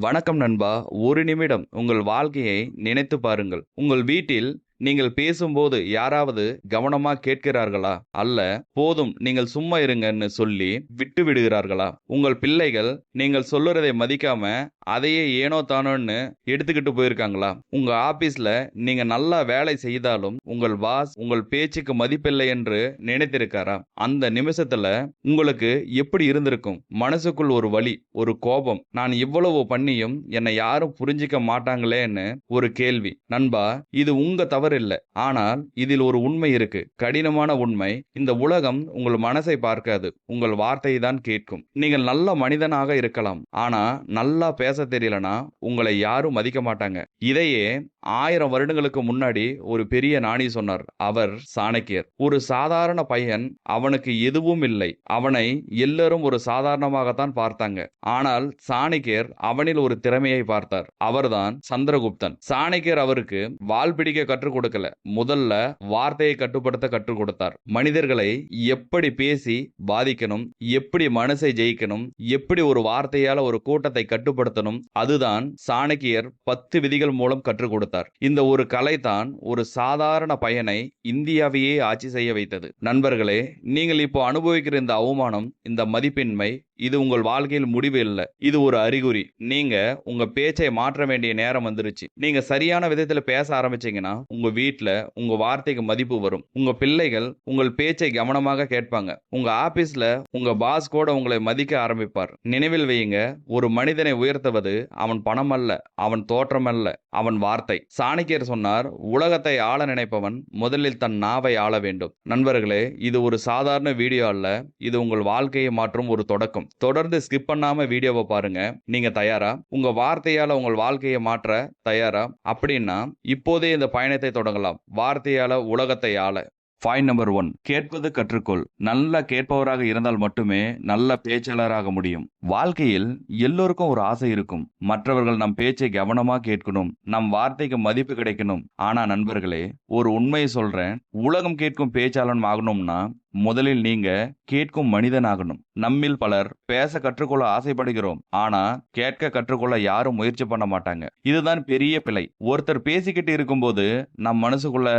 வணக்கம் நண்பா. ஒரு நிமிடம் உங்கள் வாழ்க்கையை நினைத்து பாருங்கள். உங்கள் வீட்டில் நீங்கள் பேசும்போது யாராவது கவனமா கேட்கிறார்களா? அல்ல போதும் நீங்கள் சும்மா இருங்கன்னு சொல்லி விட்டு விடுகிறார்களா? உங்கள் பிள்ளைகள் நீங்கள் சொல்லுறதை மதிக்காம அதையே ஏனோ தானோன்னு எடுத்துக்கிட்டு போயிருக்காங்களா? உங்க ஆபீஸ்ல நீங்க நல்லா வேலை செய்தாலும் உங்கள் பாஸ் உங்கள் பேச்சுக்கு மதிப்பில்லை என்று நினைத்திருக்காரா? அந்த நிமிஷத்துல உங்களுக்கு எப்படி இருந்திருக்கும்? மனசுக்குள் ஒரு வலி, ஒரு கோபம். நான் இவ்வளவு பண்ணியும் என்னை யாரும் புரிஞ்சிக்க மாட்டாங்களேன்னு ஒரு கேள்வி. நண்பா, இது உங்க தவறு இல்ல. ஆனால் இதில் ஒரு உண்மை இருக்கு. கடினமான உண்மை. இந்த உலகம் உங்கள் மனசை பார்க்காது. உங்கள் வார்த்தையை தான் கேட்கும். நீங்கள் நல்ல மனிதனாக இருக்கலாம். ஆனா நல்லா பேச தெரியலனா உங்களை யாரும் மதிக்க மாட்டாங்க. இதையே 1000 வருடங்களுக்கு முன்னாடி ஒரு பெரிய ஞானி சொன்னார். அவர் சாணக்கியர். ஒரு சாதாரண பையன், அவனுக்கு எதுவும் இல்லை. அவனை எல்லாரும் ஒரு சாதாரணமாகத்தான் பார்த்தாங்க. ஆனால் சாணக்கியர் அவனில் ஒரு திறமையை பார்த்தார். அவர்தான் சந்திரகுப்தன். சாணக்கியர் அவருக்கு வாள் பிடிக்க கற்றுக் கொடுக்கல. முதல்ல வார்த்தையை கட்டுப்படுத்த கற்றுக் கொடுத்தார். மனிதர்களை எப்படி பேசி பாதிக்கணும், எப்படி மனசை ஜெயிக்கணும், எப்படி ஒரு வார்த்தையால ஒரு கூட்டத்தை கட்டுப்படுத்தணும், அதுதான் சாணக்கியர் 10 விதிகள் மூலம் கற்றுக் கொடுத்தார். இந்த ஒரு கலைதான் ஒரு சாதாரண பையனை இந்தியாவையே ஆட்சி செய்ய வைத்தது. நண்பர்களே, நீங்கள் இப்போ அனுபவிக்கிற இந்த அவமானம், இந்த மதிப்பின்மை, இது உங்கள் வாழ்க்கையில் முடிவு இல்லை. இது ஒரு அறிகுறி. நீங்க உங்க பேச்சை மாற்ற வேண்டிய நேரம் வந்துருச்சு. நீங்க சரியான விதத்துல பேச ஆரம்பிச்சீங்கன்னா உங்க வீட்டுல உங்க வார்த்தைக்கு மதிப்பு வரும். உங்க பிள்ளைகள் உங்கள் பேச்சை கவனமாக கேட்பாங்க. உங்க ஆபீஸ்ல உங்க பாஸ் கூட உங்களை மதிக்க ஆரம்பிப்பார். நினைவில் வையுங்க, ஒரு மனிதனை உயர்த்துவது அவன் பணம் அல்ல, அவன் தோற்றம் அல்ல, அவன் வார்த்தை. சாணக்கியர் சொன்னார், உலகத்தை ஆள நினைப்பவன் முதலில் தன் நாவை ஆள வேண்டும். நண்பர்களே, இது ஒரு சாதாரண வீடியோ அல்ல. இது உங்கள் வாழ்க்கையை மாற்றும் ஒரு தொடக்கம். தொடர்ந்து ஸ்கிப் பண்ணாம வீடியோவை பாருங்க. நீங்க தயாரா? உங்க வார்த்தையால உங்கள் வாழ்க்கையை மாற்ற தயாரா? அப்படின்னா இப்போதே இந்த பயணத்தை தொடங்கலாம். வார்த்தையால உலகத்தை ஆள. பாயிண்ட் நம்பர் 1, கேட்பது கற்றுக்கொள். நல்ல கேட்பவராக இருந்தால் மட்டுமே நல்ல பேச்சாளராக முடியும். வாழ்க்கையில் எல்லோருக்கும் ஒரு ஆசை இருக்கும். மற்றவர்கள் நம் பேச்சை கவனமா கேட்கணும், நம் வார்த்தைக்கு மதிப்பு கிடைக்கணும். ஆனா நண்பர்களே, ஒரு உண்மையை சொல்றேன். உலகம் கேட்கும் பேச்சாளன் ஆகணும்னா முதலில் நீங்க கேட்கும் மனிதனாகணும். நம்மில் பலர் பேச கற்றுக்கொள்ள ஆசைப்படுகிறோம். ஆனா கேட்க கற்றுக்கொள்ள யாரும் முயற்சி பண்ண மாட்டாங்க. இதுதான் பெரிய பிழை. ஒருத்தர் பேசிக்கிட்டு இருக்கும்போது நம் மனசுக்குள்ள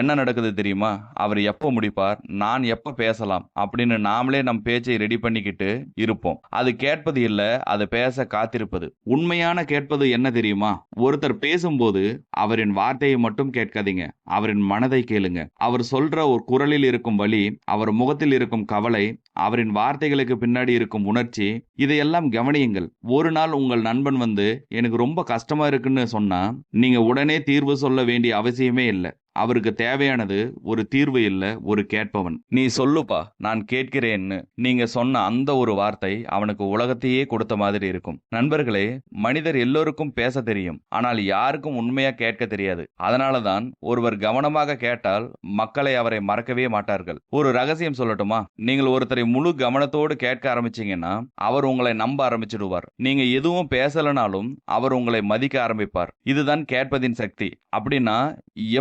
என்ன நடக்குது தெரியுமா? அவர் எப்ப முடிப்பார், நான் எப்ப பேசலாம் அப்படின்னு நாமளே நம் பேச்சை ரெடி பண்ணிக்கிட்டு இருப்போம். அது கேட்பது இல்ல, அது பேச காத்திருப்பது. உண்மையான கேட்பது என்ன தெரியுமா? ஒருத்தர் பேசும்போது அவரின் வார்த்தையை மட்டும் கேட்காதீங்க, அவரின் மனதை கேளுங்க. அவர் சொல்ற ஒரு குரலில் இருக்கும் வலி, அவர் முகத்தில் இருக்கும் கவலை, அவரின் வார்த்தைகளுக்கு பின்னாடி இருக்கும் உணர்ச்சி, இதையெல்லாம் கவனியுங்கள். ஒரு நாள் உங்கள் நண்பன் வந்து எனக்கு ரொம்ப கஷ்டமா இருக்குன்னு சொன்னா நீங்க உடனே தீர்வு சொல்ல வேண்டிய அவசியமே இல்லை. அவருக்கு தேவையானது ஒரு தீர்வு இல்ல, ஒரு கேட்பவன். நீ சொல்லுப்பா, நான் கேட்கிறேன்னு நீங்க சொன்ன அந்த ஒரு வார்த்தை அவனுக்கு உலகத்தையே கொடுத்த மாதிரி இருக்கும். நண்பர்களே, மனிதர் எல்லோருக்கும் பேச தெரியும். ஆனால் யாருக்கும் உண்மையா கேட்க தெரியாது. அதனாலதான் ஒருவர் கவனமாக கேட்டால் மக்களை அவரை மறக்கவே மாட்டார்கள். ஒரு ரகசியம் சொல்லட்டுமா? நீங்கள் ஒருத்தரை முழு கவனத்தோடு கேட்க ஆரம்பிச்சீங்கன்னா அவர் உங்களை நம்ப ஆரம்பிச்சிடுவார். நீங்க எதுவும் பேசலனாலும் அவர் உங்களை மதிக்க ஆரம்பிப்பார். இதுதான் கேட்பதின் சக்தி. அப்படின்னா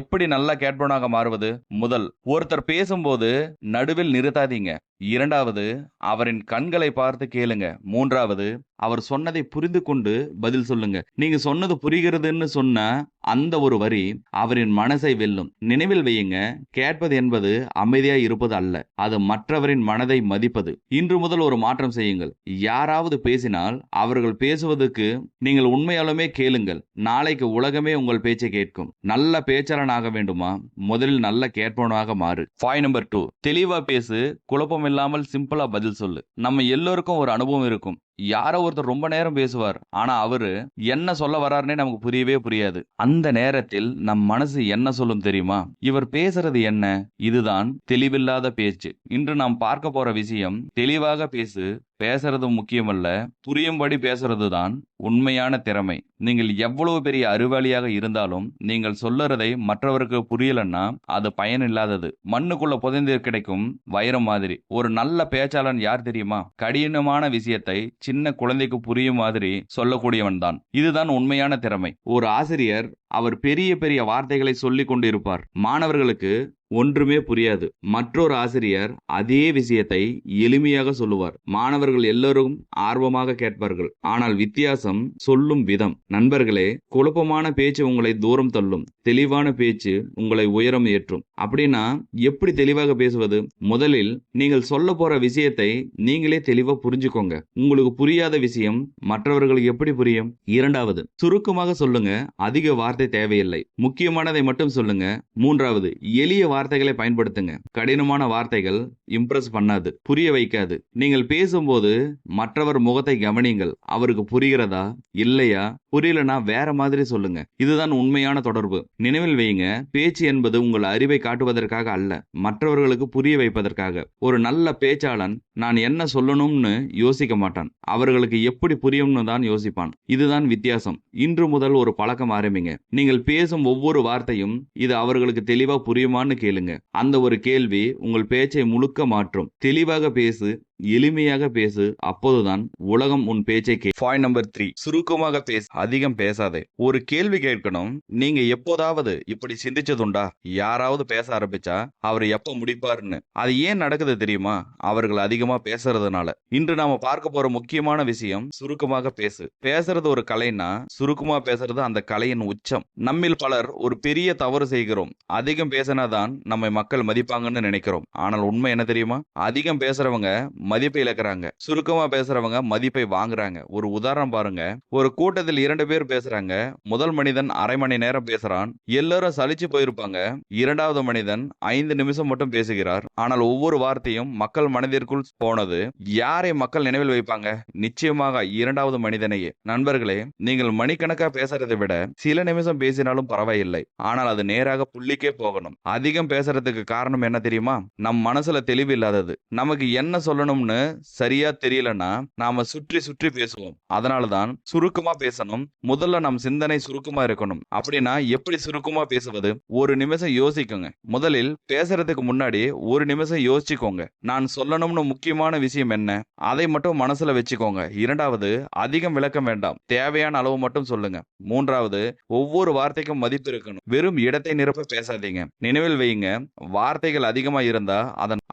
எப்படி நல்லா கேட்பவனாக மாறுவது? முதல், ஒருத்தர் பேசும்போது நடுவில் நிறுத்தாதீங்க. இரண்டாவது, அவரின் கண்களை பார்த்து கேளுங்க. மூன்றாவது, அவர் சொன்னதை புரிந்து கொண்டு பதில் சொல்லுங்க. நீங்க சொன்னது புரிகிறதுன்னு சொன்ன அந்த ஒரு வரி அவரின் மனசை வெல்லும். நினைவில் வையுங்க, கேட்பது என்பது அமைதியா இருப்பது அல்ல, அது மற்றவரின் மனதை மதிப்பது. இன்று முதல் ஒரு மாற்றம் செய்யுங்கள். யாராவது பேசினால் அவர்கள் பேசுவதற்கு நீங்கள் உண்மையாலுமே கேளுங்கள். நாளைக்கு உலகமே உங்கள் பேச்சை கேட்கும். நல்ல பேச்சாளனாக வேண்டுமா? முதலில் நல்ல கேட்பவனாக மாறு. பாயிண்ட் நம்பர் 2, தெளிவா பேசு, குழப்பம் இல்லாமல் சிம்பிளா பதில் சொல்லு. நம்ம எல்லோருக்கும் ஒரு அனுபவம் இருக்கும். யாரோ ஒருத்தர் ரொம்ப நேரம் பேசுவார். ஆனா அவரு என்ன சொல்ல வர்றாருன்னே நமக்கு புரியவே புரியாது. அந்த நேரத்தில் நம் மனசு என்ன சொல்லும் தெரியுமா? இவர் பேசுறது என்ன? இதுதான் தெளிவில்லாத பேச்சு. இன்று நாம் பார்க்க போற விஷயம், தெளிவாக பேசு. பேசுறது முக்கியமல்ல, புரியும்படி பேசுறது தான் உண்மையான திறமை. நீங்கள் எவ்வளவு பெரிய அறிவாளியாக இருந்தாலும் நீங்கள் சொல்லுறதை மற்றவருக்கு புரியலன்னா அது பயனில்லாதது. மண்ணுக்குள்ள புதைந்து கிடைக்கும் வைரம் மாதிரி. ஒரு நல்ல பேச்சாளன் யார் தெரியுமா? கடினமான விஷயத்தை சின்ன குழந்தைக்கு புரியும் மாதிரி சொல்லக்கூடியவன் தான். இதுதான் உண்மையான திறமை. ஒரு ஆசிரியர் அவர் பெரிய பெரிய வார்த்தைகளை சொல்லிக் கொண்டிருப்பார். மாணவர்களுக்கு ஒன்றுமே புரியாது. மற்றொரு ஆசிரியர் அதே விஷயத்தை எளிமையாக சொல்லுவார். மாணவர்கள் எல்லோரும் ஆர்வமாக கேட்பார்கள். ஆனால் வித்தியாசம் சொல்லும் விதம். நண்பர்களே, குழப்பமான பேச்சு உங்களை தூரம் தள்ளும். தெளிவான பேச்சு உங்களை உயரம் ஏற்றும். அப்படின்னா எப்படி தெளிவாக பேசுவது? முதலில் நீங்கள் சொல்ல போற விஷயத்தை நீங்களே தெளிவா புரிஞ்சுக்கோங்க. உங்களுக்கு புரியாத விஷயம் மற்றவர்களுக்கு எப்படி புரியும்? இரண்டாவது, சுருக்கமாக சொல்லுங்க. அதிக வார்த்தை தேவையில்லை. முக்கியமானதை மட்டும் சொல்லுங்க. மூன்றாவது, எளிய வார்த்தைகளை பயன்படுத்துங்க. கடினமான வார்த்தைகள் இம்ப்ரெஸ் பண்ணாது, புரிய வைக்காது. நீங்கள் பேசும்போது மற்றவர் முகத்தை கவனிங்கள். அவருக்கு புரிகிறதா இல்லையா? புரியலனா வேற மாதிரி சொல்லுங்க. இதுதான் உண்மையான தொடர்பு. நினைவில் வையுங்க, பேச்சு என்பது உங்கள் அறிவை காட்டுவதற்காக அல்ல, மற்றவர்களுக்கு புரிய வைப்பதற்காக. ஒரு நல்ல பேச்சாளன் நான் என்ன சொல்லணும்னு யோசிக்க மாட்டான், அவர்களுக்கு எப்படி புரியும்னு தான் யோசிப்பான். இதுதான் வித்தியாசம். இன்று முதல் ஒரு பழக்கம் ஆரம்பிங்க. நீங்கள் பேசும் ஒவ்வொரு வார்த்தையும் இது அவர்களுக்கு தெளிவா புரியுமான்னு கேளுங்க. அந்த ஒரு கேள்வி உங்கள் பேச்சை முழுக்க மாற்றும். தெளிவாக பேசு, எளிமையாக பேசு, அப்போதுதான் உலகம் உன் பேச்சை பாயிண்ட் நம்பர் 3, சுருக்கமாக பேசு, அதிகம் பேசாதே. ஒரு கேள்வி கேட்கணும். நீங்க எப்போதாவது இப்படி சிந்திச்சதுண்டா? யாராவது பேச ஆரம்பிச்சா அவர் எப்ப முடிப்பாருன்னு. அது ஏன் நடக்குது தெரியுமா? அவர்கள் அதிகமா பேசுறதுனால. இன்று நாம பார்க்க போற முக்கியமான விஷயம் சுருக்கமாக பேசு. பேசுறது ஒரு கலைன்னா சுருக்கமா பேசுறது அந்த கலையின் உச்சம். நம்மில் பலர் ஒரு பெரிய தவறு செய்கிறோம். அதிகம் பேசினாதான் நம்மை மக்கள் மதிப்பாங்கன்னு நினைக்கிறோம். ஆனால் உண்மை என்ன தெரியுமா? அதிகம் பேசுறவங்க மதிப்பை இழக்கிறாங்க, சுருக்கமா பேசுறவங்க மதிப்பை வாங்குறாங்க. ஒரு உதாரணம் பாருங்க. ஒரு கூட்டத்தில் 2 பேர் பேசுறாங்க. முதல் மனிதன் அரை மணி நேரம் பேசுறான். எல்லாரும் சலிச்சு போயிருப்பாங்க. இரண்டாவது மனிதன் 5 நிமிஷம் மட்டும் பேசுகிறார். ஆனால் ஒவ்வொரு வார்த்தையும் மக்கள் மனதிற்குள் போனது. யாரை மக்கள் நினைவில் வைப்பாங்க? நிச்சயமாக இரண்டாவது மனிதனையே. நண்பர்களே, நீங்கள் மணிக்கணக்கா பேசுறதை விட சில நிமிஷம் பேசினாலும் பரவாயில்லை, ஆனால் அது நேராக புள்ளிக்கே போகணும். அதிகம் பேசுறதுக்கு காரணம் என்ன தெரியுமா? நம் மனசுல தெளிவு இல்லாதது. நமக்கு என்ன சொல்லணும்னு சரியா தெரியலன்னா நாம சுற்றி சுற்றி பேசுவோம். அதனாலதான் சுருக்கமா பேசணும். முதல்ல நம் சிந்தனை சுருக்கமா இருக்கணும். அப்படின்னா எப்படி சுருக்கமா பேசுவது? ஒரு நிமிஷம் யோசிக்குங்க. முதலில் பேசுறதுக்கு முன்னாடி ஒரு நிமிஷம் யோசிச்சுக்கோங்க. நான் சொல்லணும்னு முக்கியமான விஷயம் என்ன, அதை மட்டும் மனசுல வச்சுக்கோங்க. இரண்டாவது, அதிகம் விளக்கம் வேண்டாம், தேவையான அளவு மட்டும் சொல்லுங்க. மூன்றாவது, ஒவ்வொரு வார்த்தைக்கும் மதிப்பு இருக்கணும். வெறும் இடத்தை நிரப்ப பேசாதீங்க. நினைவில் வையுங்க, வார்த்தைகள் அதிகமா இருந்தா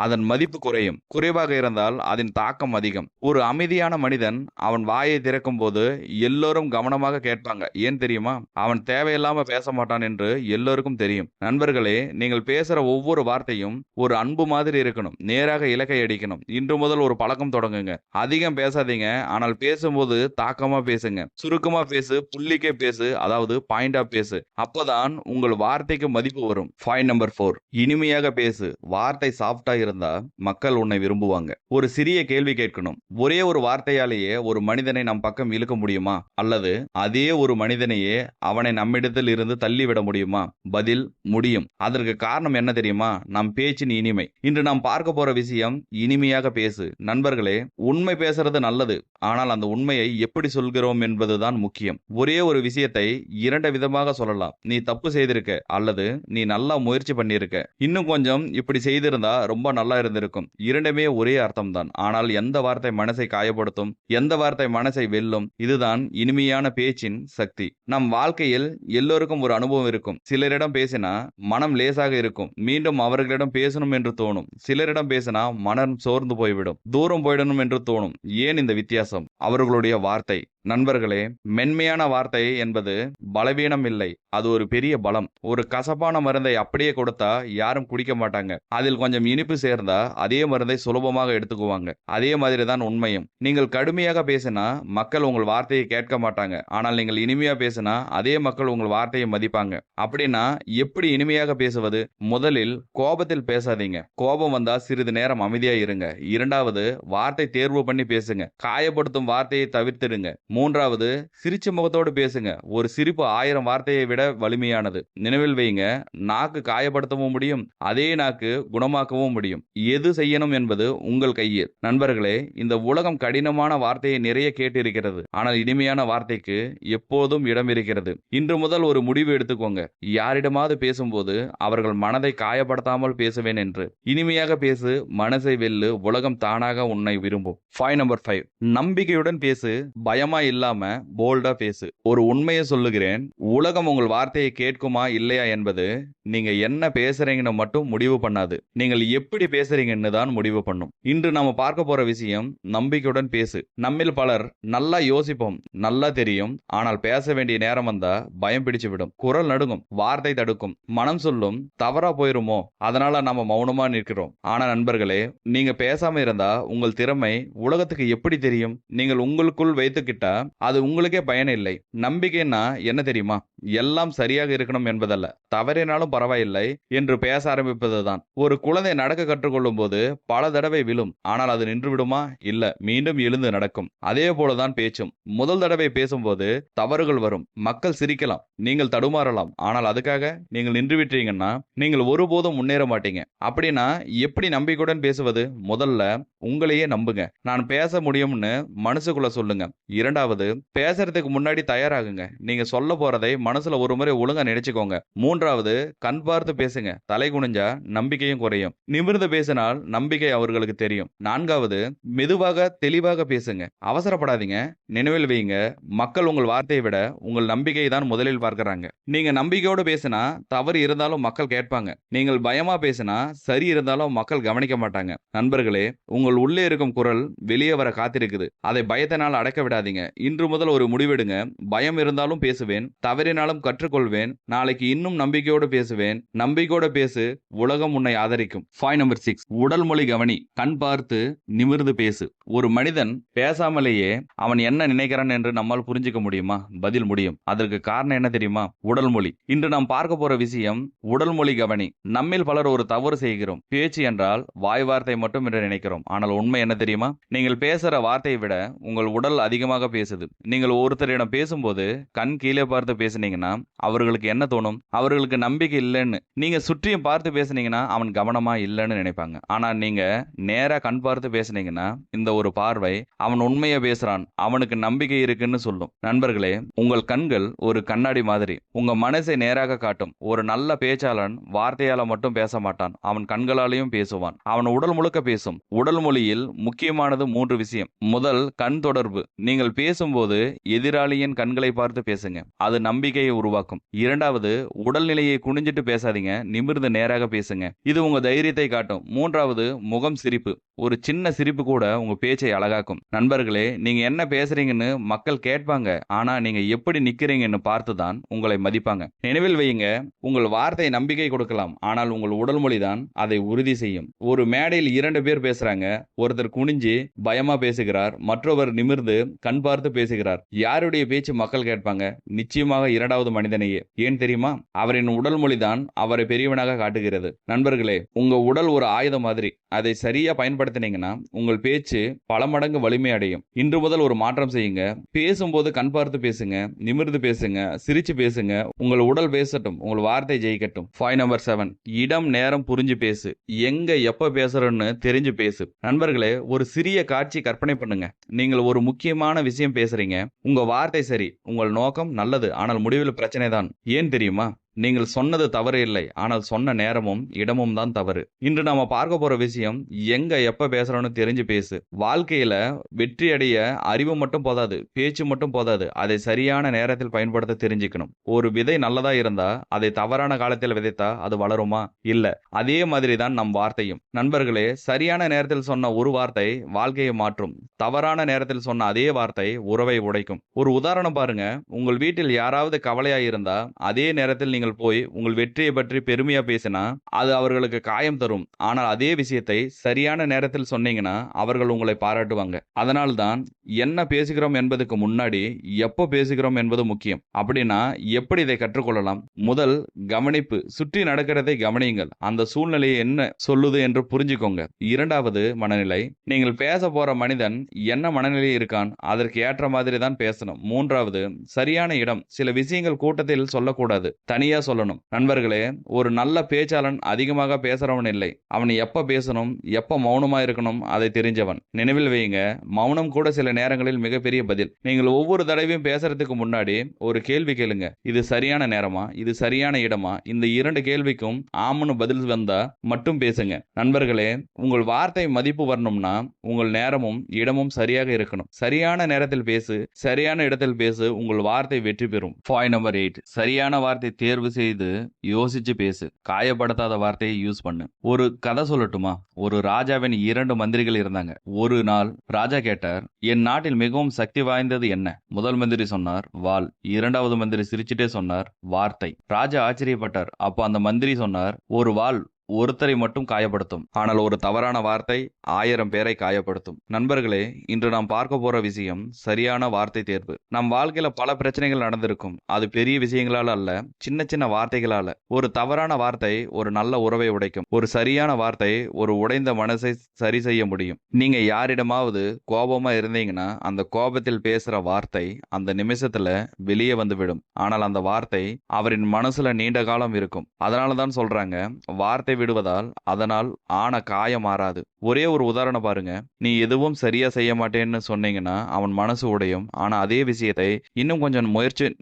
அதன் மதிப்பு குறையும். குறைவாக இருந்தால் அதன் தாக்கம் அதிகம். ஒரு அமைதியான மனிதன் அவன் வாயை திறக்கும் போது எல்லோரும் கவனமாக கேட்பாங்க. ஏன் தெரியுமா? அவன் தேவையில்லாம பேச மாட்டான் என்று எல்லோருக்கும் தெரியும். நண்பர்களே, நீங்கள் பேசுற ஒவ்வொரு வார்த்தையும் ஒரு அன்பு மாதிரி இருக்கணும். நேராக இலக்கை அடிக்கணும். இன்று முதல் ஒரு பழக்கம் தொடங்குங்க. அதிகம் பேசாதீங்க, ஆனால் பேசும்போது தாக்கமா பேசுங்க. சுருக்கமா பேசு, புள்ளிக்கே பேசு, அதாவது பாயிண்டா பேசு. அப்பதான் உங்கள் வார்த்தைக்கு மதிப்பு வரும். பாயிண்ட் நம்பர் 4, இனிமையாக பேசு. வார்த்தை சாஃப்டா இருந்தா மக்கள் உன்னை விரும்புவாங்க. ஒரு சிறிய கேள்வி கேட்கணும். ஒரே ஒரு வார்த்தையாலேயே ஒரு மனிதனை நம் பக்கம் இழுக்க முடியுமா? அல்லது அதே ஒரு மனிதனையே அவனை நம்மிடத்தில் இருந்து தள்ளிவிட முடியுமா? பதில், முடியும். அதற்கு காரணம் என்ன தெரியுமா? நம் பேச்சின் இனிமை. இன்று நாம் பார்க்க போற விஷயம் இனிமையாக பேசு. நண்பர்களே, உண்மை பேசுறது நல்லது, ஆனால் அந்த உண்மையை எப்படி சொல்கிறோம் என்பதுதான் முக்கியம். ஒரே ஒரு விஷயத்தை 2 விதமாக சொல்லலாம். நீ தப்பு செய்திருக்க, அல்லது நீ நல்லா முயற்சி பண்ணியிருக்க, இன்னும் கொஞ்சம் இப்படி செய்திருந்தா ரொம்ப நல்லா இருந்திருக்கும். இரண்டுமே ஒரே அர்த்தம் தான். ஆனால் எந்த வார்த்தை மனசை காயப்படுத்தும், எந்த வார்த்தை மனசை வெல்லும்? இதுதான் இனிமையான பேச்சின் சக்தி. நம் வாழ்க்கையில் எல்லோருக்கும் ஒரு அனுபவம் இருக்கும். சிலரிடம் பேசினா மனம் லேசாக இருக்கும், மீண்டும் அவர்களிடம் பேசணும் என்று தோணும். சிலரிடம் பேசினா மனம் சோர்ந்து போய்விடும், தூரம் போயிடணும் என்று தோணும். ஏன் இந்த வித்தியாசம்? அவர்களுடைய வார்த்தை. நண்பர்களே, மென்மையான வார்த்தை என்பது பலவீனம் இல்லை, அது ஒரு பெரிய பலம். ஒரு கசப்பான மருந்தை அப்படியே கொடுத்தா யாரும் குடிக்க மாட்டாங்க. அதில் கொஞ்சம் இனிப்பு சேர்ந்தா அதே மருந்தை சுலபமாக எடுத்துக்குவாங்க. அதே மாதிரி தான் உண்மையும். நீங்கள் கடுமையாக பேசினா மக்கள் உங்கள் வார்த்தையை கேட்க மாட்டாங்க. ஆனால் நீங்கள் இனிமையா பேசினா அதே மக்கள் உங்கள் வார்த்தையை மதிப்பாங்க. அப்படின்னா எப்படி இனிமையாக பேசுவது? முதலில் கோபத்தில் பேசாதீங்க. கோபம் வந்தா சிறிது நேரம் அமைதியா இருங்க. இரண்டாவது, வார்த்தை தேர்வு பண்ணி பேசுங்க. காயப்படுத்தும் வார்த்தையை தவிர்த்திடுங்க. மூன்றாவது, சிரிச்ச முகத்தோடு பேசுங்க. ஒரு சிரிப்பு 1000 வார்த்தையை விட வலிமையானது. நினைவில் வையுங்க, நாக்கு காயப்படுத்தவும் முடியும், அதே நாக்கு குணமாக்கவும் முடியும். எது செய்யணும் என்பது உங்கள் கையில். நண்பர்களே, இந்த உலகம் கடினமான வார்த்தையை நிறைய கேட்டிருக்கிறது, ஆனால் இனிமையான வார்த்தைக்கு எப்போதும் இடம் இருக்கிறது. இன்று முதல் ஒரு முடிவு எடுத்துக்கோங்க. யாரிடமாவது பேசும்போது அவர்கள் மனதை காயப்படுத்தாமல் பேசுவேன் என்று. இனிமையாக பேசு, மனசை வெல்லு, உலகம் தானாக உன்னை விரும்பும். பாயிண்ட் நம்பர் 5, நம்பிக்கையுடன் பேசு, பயமா இல்லாம போல்டா பேசு. ஒரு உண்மையை சொல்லுகிறேன், உலகம் உங்கள் வார்த்தையை கேட்குமா இல்லையா என்பது நீங்க என்ன பேசுறீங்கன்னு மட்டும் முடிவு பண்ணாது. நீங்கள் எப்படி பேசுறீங்கன்னு தான் முடிவு பண்ணும். இன்று நாம பார்க்க போற விஷயம் நம்பிக்கையுடன் பேசு. நம்மில் பலர் நல்லா யோசிப்போம், நல்லா தெரியும். ஆனால் பேச வேண்டிய நேரம் வந்தா பயம் பிடிச்சு விடும். குரல் நடுங்கும், வார்த்தை தடுக்கும், மனம் சொல்லும் தவறா போயிருமோ அதனால நாம மௌனமா நிற்கிறோம். ஆனா நண்பர்களே, நீங்க பேசாம இருந்தா உங்கள் திறமை உலகத்துக்கு எப்படி தெரியும்? நீங்கள் உங்களுக்குள் வைத்துக்கிட்டா அது உங்களுக்கே பயன் இல்லை. நம்பிக்கைன்னா என்ன தெரியுமா? எல்லாம் சரியாக இருக்கணும் என்பதல்ல, தவறினாலும் பரவாயில்லை என்று பேச ஆரம்பிப்பதுதான். ஒரு குழந்தை நடக்க கற்றுக்கொள்ளும் போது பல தடவை விழும், ஆனால் அது நின்று விடுமா? இல்ல, மீண்டும் எழுந்து நடக்கும். அதே போலதான் பேச்சும். முதல் தடவை பேசும்போது தவறுகள் வரும், மக்கள் சிரிக்கலாம், நீங்கள் தடுமாறலாம். ஆனால் அதுக்காக நீங்கள் நின்று விட்டீங்கன்னா நீங்கள் ஒருபோதும் முன்னேற மாட்டீங்க. அப்படின்னா எப்படி நம்பிக்கையுடன் பேசுவது? முதல்ல உங்களையே நம்புங்க. நான் பேச முடியும்னு மனசுக்குள்ள சொல்லுங்க. இரண்டாவது, பேசுறதுக்கு முன்னாடி தயாராகுங்க. நீங்க சொல்ல போறதை மனசுல ஒரு முறை ஒழுங்கா நினைச்சுக்கோங்க. மூன்றாவது, கண் பார்த்து பேசுங்க. தலை குனிஞ்சா நம்பிக்கையும் குறையும். நிமிர்ந்து பேசினால் நம்பிக்கை அவர்களுக்கு தெரியும். நான்காவது, மெதுவாக தெளிவாக பேசுங்க. அவசரப்படாதீங்க. நினைவில் வைங்க, மக்கள் உங்கள் வார்த்தையை விட உங்கள் நம்பிக்கை தான் முதலில் பார்க்கறாங்க. நீங்க நம்பிக்கையோடு பேசினா தவறு இருந்தாலும் மக்கள் கேட்பாங்க. நீங்கள் பயமா பேசினா சரி இருந்தாலும் மக்கள் கவனிக்க மாட்டாங்க. நண்பர்களே, உங்கள் உள்ளே இருக்கும் குரல் வெளியே வர காத்திருக்குது. அதை பயத்தினால் அடக்க விடாதீங்க. இன்று முதல் ஒரு முடிவெடுங்க. பயம் இருந்தாலும் பேசுவேன், தவறினாலும் கற்றுக்கொள்வேன், நாளைக்கு இன்னும் நம்பிக்கையோடு பேசுவேன். நம்பிக்கையோடு பேசு, உலகம் உன்னை ஆதரிக்கும். பாயிண்ட் நம்பர் 6, உடல் மொழி கவனி. கண் பார்த்து நிமிர்ந்து பேசு. ஒரு மனிதன் பேசாமலேயே அவன் என்ன நினைக்கிறான் என்று நம்மால் புரிஞ்சுக்க முடியுமா? பதில் முடியும். அதற்கு காரணம் என்ன தெரியுமா? உடல் மொழி. இன்று நாம் பார்க்க போற விஷயம் உடல் மொழி கவனி. நம்மில் பலர் ஒரு தவறு செய்கிறோம். பேச்சு என்றால் வாய் வார்த்தை மட்டும் என்று நினைக்கிறோம். ஆனால் உண்மை என்ன தெரியுமா? நீங்கள் பேசுற வார்த்தையை விட உங்கள் உடல் அதிகமாக பேசுது. நீங்கள் ஒருத்தரிடம் பேசும்போது கண் கீழே பார்த்து பேசுனீங்கன்னா அவர்களுக்கு என்ன தோணும்? அவர்களுக்கு நம்பிக்கை இல்லைன்னு. நீங்க சுற்றியும் பார்த்து பேசுனீங்கன்னா அவன் கவனமா இல்லைன்னு நினைப்பாங்க. ஆனா நீங்க நேரா கண் பார்த்து பேசுனீங்கன்னா இந்த ஒரு பார்வை அவன் உண்மையை பேசுறான், அவனுக்கு நம்பிக்கை இருக்குன்னு சொல்லும். நண்பர்களே, உங்கள் கண்கள் ஒரு கண்ணாடி மாதிரி உங்க மனசை நேராக காட்டும். ஒரு நல்ல பேச்சாளன் வார்த்தையால மட்டும் பேச மாட்டான், அவன் கண்களாலையும் பேசுவான். அவன் உடல் முழுக்க பேசும். உடல் மொழியில் முக்கியமானது 3 விஷயம். முதல், கண் தொடர்பு. நீங்கள் பேசும்போது எதிராளியின் கண்களை பார்த்து பேசுங்க, அது நம்பிக்கையை உருவாக்கும். இரண்டாவது, உடல்நிலையை குனிஞ்சிட்டு பேசாதீங்க, நிமிர்ந்து நேராக பேசுங்க, இது உங்க தைரியத்தை காட்டும். மூன்றாவது, முகம் சிரிப்பு. ஒரு சின்ன சிரிப்பு கூட உங்க பேச்சை அழகாக்கும். நண்பர்களே, நீங்க என்ன பேசுறீங்கன்னு மக்கள் கேட்பாங்க, ஆனா நீங்க எப்படி நிக்கிறீங்கன்னு பார்த்துதான் உங்களை மதிப்பாங்க. நினைவில் வையுங்க, உங்கள் வார்த்தை நம்பிக்கை கொடுக்கலாம், ஆனால் உங்கள் உடல் மொழி தான் அதை உறுதி செய்யும். ஒரு மேடையில் 2 பேர் பேசுறாங்க. ஒருத்தர் குனிஞ்சு பயமா பேசுகிறார், மற்றவர் நிமிர்ந்து கண் பார்த்து பேசுகிறார். யாருடைய பேச்சு மக்கள் கேட்பாங்க? நிச்சயமாக இரண்டாவது மனிதனையே. ஏன் தெரியுமா? அவரின் உடல் மொழி தான் அவரை பெரியவனாக காட்டுகிறது. நண்பர்களே, உங்க உடல் ஒரு ஆயுதம் மாதிரி. அதை சரியா பயன்படுத்தினீங்கன்னா உங்கள் பேச்சு பல மடங்கு வலிமை அடையும். இன்று முதல் ஒரு மாற்றம் செய்யுங்க. பேசும்போது கண் பார்த்து பேசுங்க, நிமிர்ந்து பேசுங்க, சிரிச்சு பேசுங்க. உங்கள் உடல் பேசட்டும், உங்கள் வார்த்தை ஜெயிக்கட்டும். பாயிண்ட் நம்பர் 7, இடம் நேரம் புரிஞ்சு பேசு. எங்க எப்ப பேசுறோன்னு தெரிஞ்சு பேசு. நண்பர்களே, ஒரு சிறிய காட்சி கற்பனை பண்ணுங்க. நீங்கள் ஒரு முக்கியமான விஷயம் பேசுறீங்க. உங்க வார்த்தை சரி, உங்கள் நோக்கம் நல்லது, ஆனால் முடிவில் பிரச்சனை தான். ஏன் தெரியுமா? நீங்கள் சொன்னது தவறு இல்லை, ஆனால் சொன்ன நேரமும் இடமும் தான் தவறு. இன்று நாம பார்க்க போற விஷயம் எங்க எப்ப பேசுறோம்னு தெரிஞ்சு பேசு. வாழ்க்கையில வெற்றி அடைய அறிவு மட்டும் போதாது, பேச்சு மட்டும் போதாது, அதை சரியான நேரத்தில் பயன்படுத்த தெரிஞ்சுக்கணும். ஒரு விதை நல்லதா இருந்தா அதை தவறான காலத்தில் விதைத்தா அது வளருமா? இல்ல. அதே மாதிரி தான் நம் வார்த்தையும். நண்பர்களே, சரியான நேரத்தில் சொன்ன ஒரு வார்த்தை வாழ்க்கையை மாற்றும். தவறான நேரத்தில் சொன்ன அதே வார்த்தை உறவை உடைக்கும். ஒரு உதாரணம் பாருங்க. உங்கள் வீட்டில் யாராவது கவலையா இருந்தா அதே நேரத்தில் நீங்கள் போய் உங்கள் வெற்றியை பற்றி பெருமையா பேசினா அது அவர்களுக்கு காயம் தரும். ஆனால் அதே விஷயத்தை சரியான நேரத்தில் சொன்னீங்கன்னா அவர்கள் உங்களை பாராட்டுவாங்க. அதனால்தான் என்ன பேசுகிறோம் என்பதுக்கு முன்னாடி எப்போ பேசுகிறோம் என்பது முக்கியம். அப்படின்னா எப்படி இதை கற்றுக்கொள்ளலாம்? முதல், கவனிப்பு. சுற்றி நடக்கிறதை கவனியுங்கள், அந்த சூழ்நிலையை என்ன சொல்லுது என்று புரிஞ்சுக்கோங்க. இரண்டாவது, மனநிலை. நீங்கள் பேச போற மனிதன் என்ன மனநிலை இருக்கான், அதற்கு ஏற்ற மாதிரி தான் பேசணும். மூன்றாவது, சரியான இடம். சில விஷயங்கள் கூட்டத்தில் சொல்லக்கூடாது, தனியா சொல்லணும். நண்பர்களே, ஒரு நல்ல பேச்சாளன் அதிகமாக பேசுறவன் இல்லை, அவன் எப்ப பேசணும், எப்ப மௌனமா இருக்கணும் அதை தெரிஞ்சவன். நினைவில் வையுங்க, மௌனம் கூட சில நேரங்களில் மிகப்பெரிய பதில். நீங்கள் ஒவ்வொரு தடவையும் பேசுறதுக்கு முன்னாடி ஒரு கேள்வி கேளுங்க. இது சரியான நேரமா, இது சரியான இடமா? இந்த 2 கேள்விக்கும் ஆம்னு பதில் வந்தா மட்டும் பேசுங்க. நண்பர்களே, உங்கள் வார்த்தை மதிப்பு வரணும்னா உங்கள் நேரமும் இடமும் சரியாக இருக்கணும். சரியான நேரத்தில் பேசு, சரியான இடத்தில் பேசு, உங்கள் வார்த்தை வெற்றி பெறும். பாயிண்ட் நம்பர் 8, சரியான வார்த்தை தேர்வு தேர்வு செய்து யோசிச்சு பேசு. காயப்படுத்தாத வார்த்தையை யூஸ் பண்ணு. ஒரு கதை சொல்லட்டுமா? ஒரு ராஜாவின் 2 மந்திரிகள் இருந்தாங்க. ஒரு நாள் ராஜா கேட்டார், என் நாட்டில் மிகவும் சக்தி வாய்ந்தது என்ன? முதல் மந்திரி சொன்னார், வாள். இரண்டாவது மந்திரி சிரிச்சிட்டே சொன்னார், வார்த்தை. ராஜா ஆச்சரியப்பட்டார். அப்போ அந்த மந்திரி சொன்னார், ஒரு வாள் ஒருத்தரை மட்டும் காயப்படுத்தும், ஆனால் ஒரு தவறான வார்த்தை 1000 பேரை காயப்படுத்தும். நண்பர்களே, இன்று நாம் பார்க்க போற விஷயம் சரியான வார்த்தை தேர்வு. நம் வாழ்க்கையில பல பிரச்சனைகள் நடந்திருக்கும். அது பெரிய விஷயங்களால அல்ல, சின்ன சின்ன வார்த்தைகளால. ஒரு தவறான வார்த்தை ஒரு நல்ல உறவை உடைக்கும். ஒரு சரியான வார்த்தை ஒரு உடைந்த மனசை சரி செய்ய முடியும். நீங்க யாரிடமாவது கோபமா இருந்தீங்கன்னா அந்த கோபத்தில் பேசுற வார்த்தை அந்த நிமிஷத்துல வெளியே வந்துவிடும். ஆனால் அந்த வார்த்தை அவரின் மனசுல நீண்ட காலம் இருக்கும். அதனாலதான் சொல்றாங்க, வார்த்தை விடுவதால் அதனால் ஆன காயம் மாறாது. ஒரே ஒரு உதாரணம் பாருங்க. நீ எதுவும் சரியா செய்ய மாட்டேன்னு சொன்னீங்கன்னா அவன் மனசு உடையும். ஆனா அதே விஷயத்தை இன்னும் கொஞ்சம்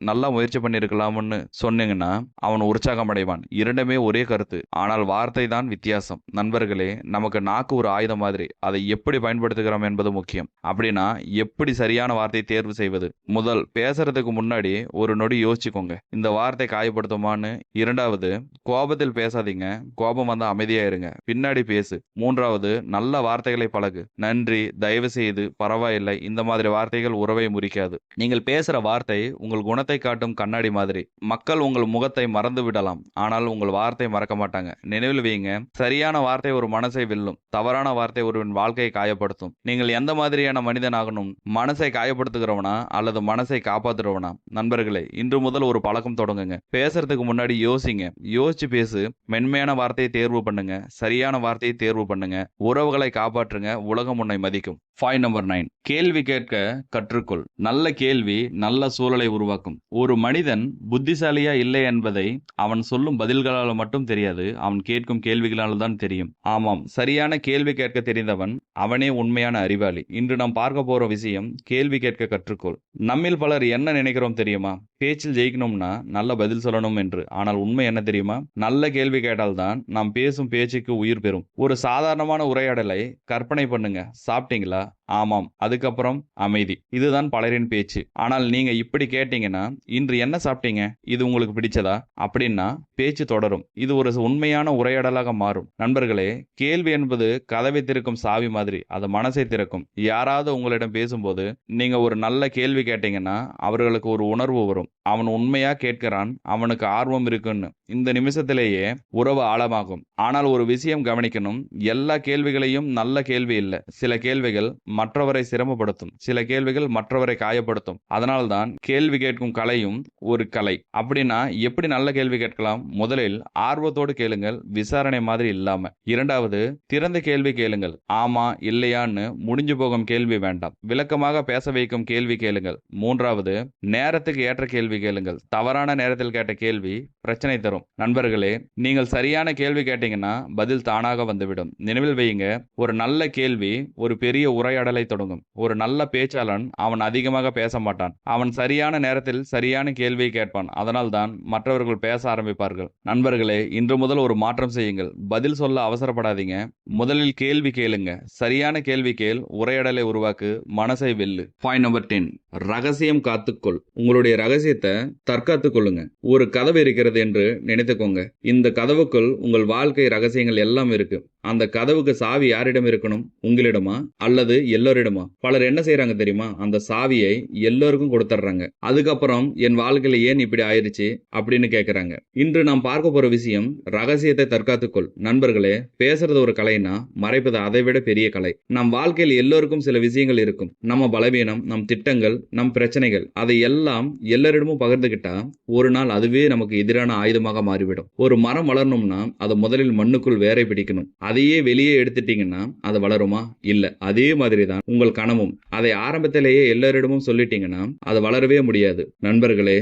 நல்லா முயற்சி பண்ணிருக்கலாம்னு சொன்னீங்கன்னா அவன் உற்சாகம் அடைவான். இரண்டுமே ஒரே கருத்து, ஆனால் வார்த்தை தான் வித்தியாசம். நண்பர்களே, நமக்கு நாக்கு ஒரு ஆயுதம் மாதிரி. அதை எப்படி பயன்படுத்துகிறோம் என்பது முக்கியம். அப்படின்னா எப்படி சரியான வார்த்தை தேர்வு செய்வது? முதல், பேசுறதுக்கு முன்னாடி ஒரு நொடி யோசிச்சுக்கோங்க, இந்த வார்த்தை காயப்படுத்துமான்னு. இரண்டாவது, கோபத்தில் பேசாதீங்க. கோபம் வந்தா அமைதியா இருங்க, பின்னாடி பேசு. மூன்றாவது, நல்ல வார்த்தைகளை பழகு. நன்றி, தயவு செய்து, பரவாயில்லை, இந்த மாதிரி வார்த்தைகள் உறவை முறிக்காது. நீங்கள் பேசுற வார்த்தை உங்கள் குணத்தை காட்டும் கண்ணாடி மாதிரி. மக்கள் உங்கள் முகத்தை மறந்து விடலாம், ஆனால் உங்கள் வார்த்தை மறக்க மாட்டாங்க. நினைவில் வையுங்க, சரியான வார்த்தை ஒரு மனசை வெல்லும், தவறான வார்த்தை ஒருவன் வாழ்க்கையை காயப்படுத்தும். நீங்கள் எந்த மாதிரியான மனிதன் ஆகணும்? மனசை காயப்படுத்துகிறவனா அல்லது மனசை காப்பாத்துறவனா? நண்பர்களே, இன்று முதல் ஒரு பழக்கம் தொடங்குங்க. பேசுறதுக்கு முன்னாடி யோசிங்க, யோசிச்சு பேசு. மென்மையான வார்த்தையை தேர்வு பண்ணுங்க, சரியான வார்த்தையை தேர்வு பண்ணுங்க. உறவுகளை காப்பாற்றுங்க, உலகம் உன்னை மதிக்கும். பாயிண்ட் நம்பர் 9, கேள்வி கேட்க கற்றுக்கொள். நல்ல கேள்வி நல்ல சூழலை உருவாக்கும். ஒரு மனிதன் புத்திசாலியா இல்லை என்பதை அவன் சொல்லும் பதில்களால் மட்டும் தெரியாது, அவன் கேட்கும் கேள்விகளால் தான் தெரியும். ஆமாம், சரியான கேள்வி கேட்க தெரிந்தவன் அவனே உண்மையான அறிவாளி. இன்று நாம் பார்க்க போற விஷயம், கேள்வி கேட்க கற்றுக்கொள். நம்மில் பலர் என்ன நினைக்கிறோம் தெரியுமா? பேச்சில் ஜெயிக்கணும்னா நல்ல பதில் சொல்லணும் என்று. ஆனால் உண்மை என்ன தெரியுமா? நல்ல கேள்வி கேட்டால்தான் நாம் பேசும் பேச்சுக்கு உயிர் பெறும். ஒரு சாதாரணமான உரையாடலை கற்பனை பண்ணுங்க. சாப்பிட்டீங்களா? ஆமாம். அதுக்கப்புறம் அமைதி. இதுதான் பலரின் பேச்சு. ஆனால் நீங்க இப்படி கேட்டீங்கன்னா, இன்று என்ன சாப்பிட்டீங்க? இது உங்களுக்கு பிடிச்சதா? அப்படின்னா பேச்சு தொடரும். இது ஒரு உண்மையான உரையாடலாக மாறும். நண்பர்களே, கேள்வி என்பது கதவை திறக்கும் சாவி மாதிரி. அது மனசை திறக்கும். யாராவது உங்களிடம் பேசும்போது நீங்க ஒரு நல்ல கேள்வி கேட்டீங்கன்னா அவர்களுக்கு ஒரு உணர்வு வரும். அவன் உண்மையா கேட்கிறான், அவனுக்கு ஆர்வம் இருக்குன்னு. இந்த நிமிஷத்திலேயே உறவு ஆழமாகும். ஆனால் ஒரு விஷயம் கவனிக்கணும், எல்லா கேள்விகளையும் நல்ல கேள்வி இல்லை. சில கேள்விகள் மற்றவரை சிரமப்படுத்தும், சில கேள்விகள் மற்றவரை காயப்படுத்தும். அதனால்தான் கேள்வி கேட்கும் கலையும் ஒரு கலை. அப்படின்னா எப்படி நல்ல கேள்வி கேட்கலாம்? முதலில் ஆர்வத்தோடு கேளுங்கள், விசாரணை மாதிரி இல்லாம. இரண்டாவது, திறந்த கேள்வி கேளுங்கள். ஆமா இல்லையான்னு முடிஞ்சு போகும் கேள்வி வேண்டாம், விளக்கமாக பேச வைக்கும் கேள்வி கேளுங்கள். மூன்றாவது, நேரத்துக்கு ஏற்ற கேள்வி கேளுங்கள். தவறான நேரத்தில் கேட்ட கேள்வி பிரச்சனை தரும். நண்பர்களே, நீங்கள் சரியான கேள்வி கேட்டீங்கன்னா பதில் தானாக வந்துவிடும். நினைவில் வையுங்க, ஒரு நல்ல கேள்வி ஒரு பெரிய உரையாடலை தொடங்கும். ஒரு நல்ல பேச்சாளன் அவன் அதிகமாக பேச மாட்டான், அவன் சரியான நேரத்தில் சரியான கேள்வியை கேட்பான். அதனால்தான் மற்றவர்கள் பேச ஆரம்பிப்பார்கள். நண்பர்களே, இன்று முதல் ஒரு மாற்றம் செய்யுங்கள். பதில் சொல்ல அவசரப்படாதீங்க, முதலில் கேள்வி கேளுங்க. சரியான கேள்வி கேள், உரையாடலை உருவாக்கு, மனசை வெல்லு. பாயிண்ட் நம்பர் 10, ரகசியம் காத்துக்கொள். உங்களுடைய ரகசியத்தை தற்காத்துக் கொள்ளுங்க. ஒரு கதவு இருக்கிறது என்று நினைத்துக்கோங்க. இந்த கதவுக்குள் உங்கள் வாழ்க்கை ரகசியங்கள் எல்லாம் இருக்கு. அந்த கதவுக்கு சாவி யாரிடம் இருக்கணும்? உங்களிடமா அல்லது எல்லோரிடமா? பலர் என்ன செய்யறாங்க தெரியுமா? அந்த சாவியை எல்லோருக்கும் கொடுத்துட்றாங்க. அதுக்கப்புறம் என் வாழ்க்கையில ஏன் இப்படி ஆயிடுச்சு அப்படின்னு கேட்கறாங்க. இன்று நாம் பார்க்க போற விஷயம், ரகசியத்தை தற்காத்துக்கொள். நண்பர்களே, பேசுறது ஒரு கலைனா மறைப்பது அதை விட பெரிய கலை. நம் வாழ்க்கையில் எல்லோருக்கும் சில விஷயங்கள் இருக்கும். நம்ம பலவீனம், நம் திட்டங்கள், நம் பிரச்சனைகள், அதை எல்லாம் எல்லாரிடமும் பகிர்ந்துகிட்டா ஒரு நாள் அதுவே நமக்கு எதிரான ஆயுதமாக மாறிவிடும். ஒரு மரம் வளரணும்னா அது முதலில் மண்ணுக்குள் வேரை பிடிக்கணும். அதையே வெளியே எடுத்துட்டீங்கன்னா அது வளருமா? இல்ல. அதே மாதிரிதான் உங்கள் கனவும். அதை ஆரம்பத்திலேயே எல்லாரிடமும் சொல்லிட்டீங்கன்னா அது வளரவே முடியாது. நண்பர்களே,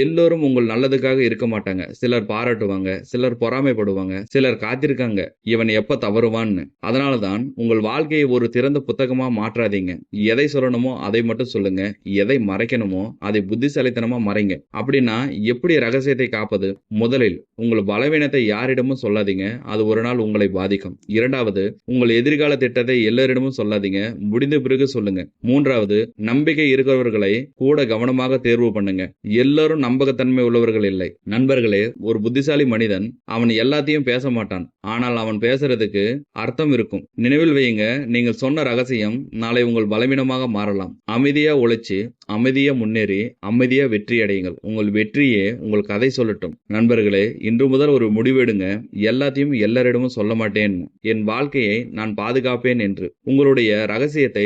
எல்லோரும் உங்கள் நல்லதுக்காக இருக்க மாட்டாங்க. சிலர் பாராட்டுவாங்க, சிலர் பொறாமைப்படுவாங்க, சிலர் காத்திருக்காங்க இவன் எப்ப தவறுவான்னு. அதனாலதான் உங்கள் வாழ்க்கையை ஒரு திறந்த புத்தகமா மாற்றாதீங்க. எதை சொல்லணுமோ அதை மட்டும் சொல்லுங்க, எதை மறைக்கணுமோ அதை புத்திசாலித்தனமா மறைங்க. அப்படின்னா எப்படி ரகசியத்தை காப்பது? முதலில் உங்கள் பலவீனத்தை யாரிடமும் சொல்லாதீங்க, அது ஒரு நாள் உங்களை பாதிக்கும். 2வது, உங்கள் எதிர்கால திட்டத்தை எல்லாரிடமும் சொல்லாதீங்க. முடிந்த பிறகு சொல்லுங்க. 3வது, நம்பிக்கை இருக்கிறவர்களை கூட கவனமாக தேர்வு பண்ணுங்க. எல்லாரும் நம்பகத்தன்மை உள்ளவர்கள் இல்லை. நண்பர்களே, ஒரு புத்திசாலி மனிதன் அவன் எல்லாத்தையும் பேச மாட்டான். ஆனால் அவன் பேசுறதுக்கு அர்த்தம் இருக்கும். நினைவில் வையுங்க, நீங்கள் சொன்ன ரகசியம் நாளை உங்கள் பலவீனமாக மாறலாம். அமைதியா உழைச்சு, அமைதியா முன்னேறி, அமைதியா வெற்றி அடையுங்கள். உங்கள் வெற்றியே உங்கள் கதை சொல்லட்டும். நண்பர்களே, இன்று முதல் ஒரு முடிவெடுங்க. எல்லாத்தையும் எல்லாரிடமும் சொல்ல மாட்டேன். என் வாழ்க்கையை நான் பாதுகாப்பேன் என்று. உங்களுடைய ரகசியத்தை